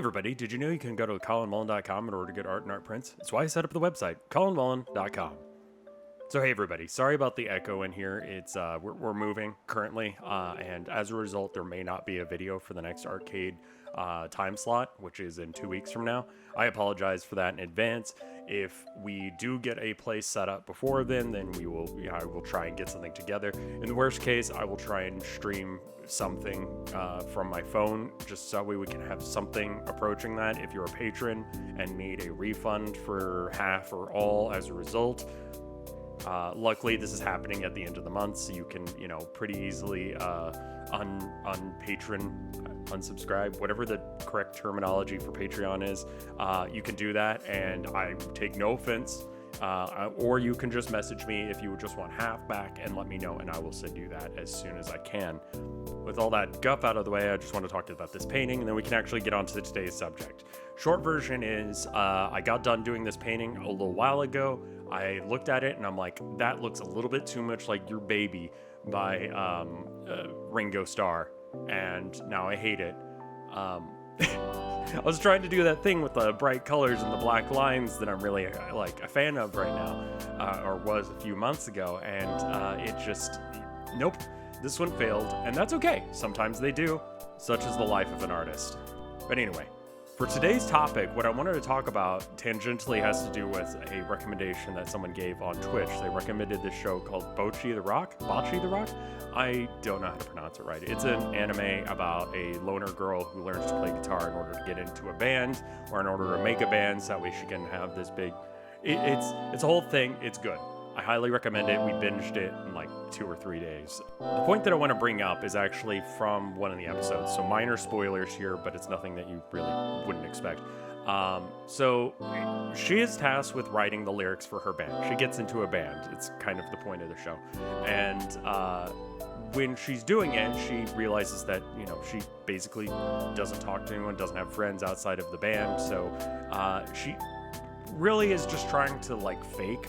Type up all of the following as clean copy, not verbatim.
everybody, did you know you can go to colinmullen.com in order to get art and art prints? That's why I set up the website, colinmullen.com. So hey everybody, sorry about the echo in here. It's we're moving currently, and as a result, there may not be a video for the next Artcade time slot, which is in 2 weeks from now. I apologize for that in advance. If we do get a place set up before then I will try and get something together. In the worst case, I will try and stream something from my phone, just so that way we can have something approaching that. If you're a patron and need a refund for half or all as a result, luckily this is happening at the end of the month, so you can, pretty easily unsubscribe, whatever the correct terminology for Patreon is. You can do that, and I take no offense. Or you can just message me if you just want half back and let me know, and I will send you that as soon as I can. With all that guff out of the way, I just want to talk about this painting, and then we can actually get on to today's subject. Short version is, I got done doing this painting a little while ago. I looked at it and I'm like, that looks a little bit too much like Your Baby by Ringo Starr, and now I hate it. I was trying to do that thing with the bright colors and the black lines that I'm really a fan of right now, or was a few months ago, and it just, nope, this one failed, and that's okay. Sometimes they do, such is the life of an artist. But anyway, for today's topic, what I wanted to talk about tangentially has to do with a recommendation that someone gave on Twitch. They recommended this show called Bocce the Rock? I don't know how to pronounce it right. It's an anime about a loner girl who learns to play guitar in order to get into a band, or in order to make a band, so that way she can have this big... It's a whole thing. It's good. I highly recommend it. We binged it in like 2 or 3 days. The point that I want to bring up is actually from one of the episodes, so minor spoilers here, but it's nothing that you really wouldn't expect. So she is tasked with writing the lyrics for her band. She gets into a band. It's kind of the point of the show. And when she's doing it, she realizes that, she basically doesn't talk to anyone, doesn't have friends outside of the band. So she really is just trying to fake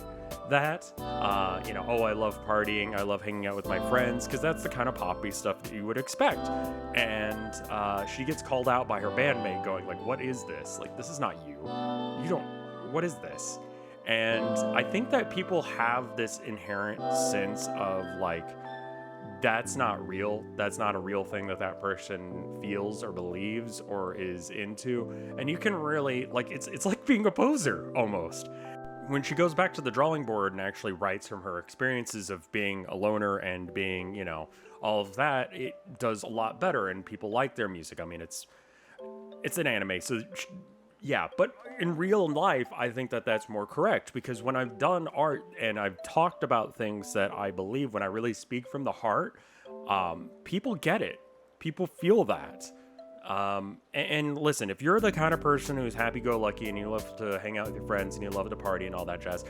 that, I love partying, I love hanging out with my friends, because that's the kind of poppy stuff that you would expect. And she gets called out by her bandmate going what is this? This is not you. What is this? And I think that people have this inherent sense of that's not real. That's not a real thing that person feels or believes or is into. And you can really, it's like being a poser almost. When she goes back to the drawing board and actually writes from her experiences of being a loner and being, all of that, it does a lot better, and people like their music. I mean, it's an anime, so yeah, but in real life, I think that that's more correct, because when I've done art and I've talked about things that I believe, when I really speak from the heart, people get it. People feel that. And listen, if you're the kind of person who's happy-go-lucky and you love to hang out with your friends and you love to party and all that jazz,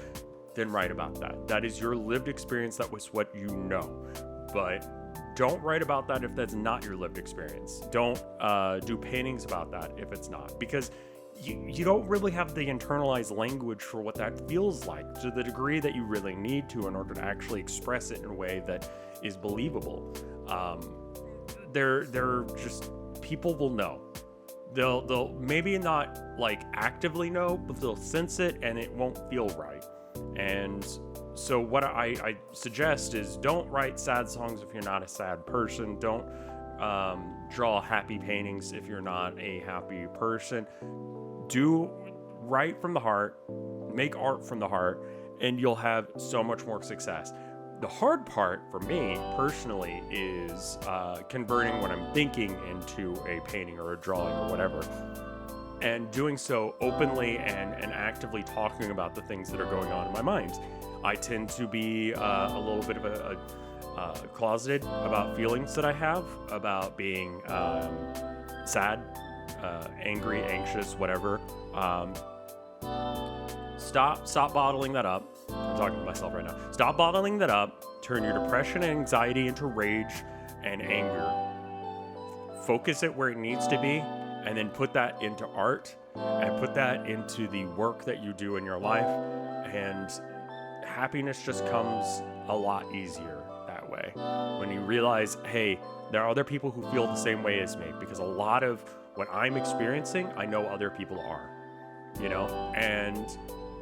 then write about that. That is your lived experience. That was what you know. But don't write about that if that's not your lived experience. Don't do paintings about that if it's not, because you don't really have the internalized language for what that feels like to the degree that you really need to in order to actually express it in a way that is believable. They're just... People will know. They'll maybe not actively know, but they'll sense it, and it won't feel right. And so what I suggest is, don't write sad songs if you're not a sad person. Don't draw happy paintings if you're not a happy person. Do write from the heart, make art from the heart, and you'll have so much more success. The hard part for me personally is converting what I'm thinking into a painting or a drawing or whatever, and doing so openly and actively talking about the things that are going on in my mind. I tend to be a little bit of a closeted about feelings that I have, about being sad, angry, anxious, whatever. Stop bottling that up. I'm talking to myself right now. Stop bottling that up. Turn your depression and anxiety into rage and anger. Focus it where it needs to be, and then put that into art, and put that into the work that you do in your life. And happiness just comes a lot easier that way. When you realize, hey, there are other people who feel the same way as me, because a lot of what I'm experiencing, I know other people are, you know? And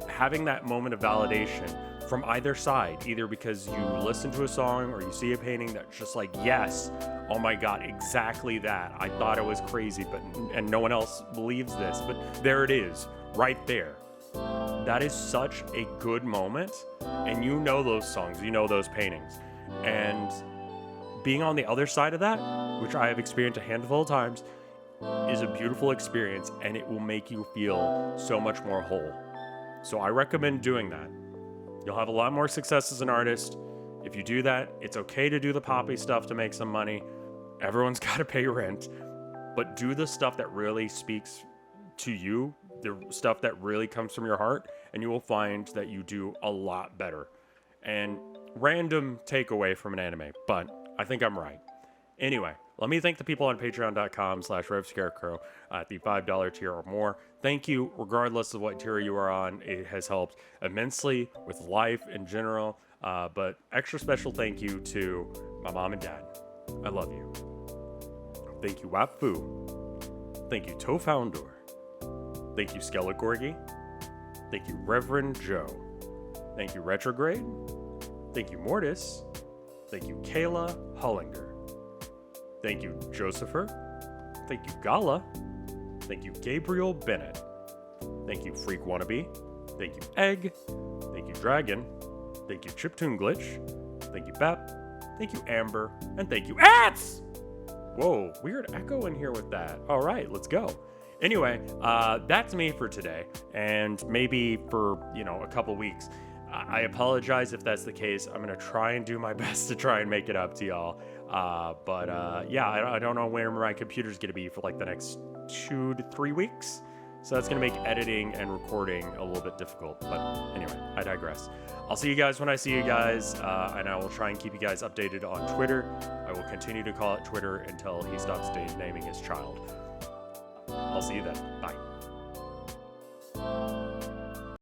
having that moment of validation from either side, either because you listen to a song or you see a painting that's just like, yes, oh my God, exactly that. I thought it was crazy, and no one else believes this, but there it is, right there. That is such a good moment, and you know those songs, you know those paintings. And being on the other side of that, which I have experienced a handful of times, is a beautiful experience, and it will make you feel so much more whole. So I recommend doing that. You'll have a lot more success as an artist. If you do that, it's okay to do the poppy stuff to make some money. Everyone's got to pay rent. But do the stuff that really speaks to you, the stuff that really comes from your heart, and you will find that you do a lot better. And random takeaway from an anime, but I think I'm right. Anyway, let me thank the people on patreon.com/RevScarecrow at the $5 tier or more. Thank you, regardless of what tier you are on. It has helped immensely with life in general. But extra special thank you to my mom and dad. I love you. Thank you, Wafu. Thank you, Tofounder. Thank you, Skelegorgi. Thank you, Reverend Joe. Thank you, Retrograde. Thank you, Mortis. Thank you, Kayla Hollinger. Thank you, Josepher. Thank you, Gala. Thank you, Gabriel Bennett. Thank you, Freak Wannabe. Thank you, Egg. Thank you, Dragon. Thank you, Chiptune Glitch. Thank you, Bep. Thank you, Amber. And thank you, Ats! Whoa, weird echo in here with that. All right, let's go. Anyway, that's me for today. And maybe for, a couple weeks. I apologize if that's the case. I'm going to try and do my best to try and make it up to y'all. Yeah, I don't know where my computer's going to be for like the next 2 to 3 weeks. So that's going to make editing and recording a little bit difficult. But anyway, I digress. I'll see you guys when I see you guys. And I will try and keep you guys updated on Twitter. I will continue to call it Twitter until he stops naming his child. I'll see you then. Bye.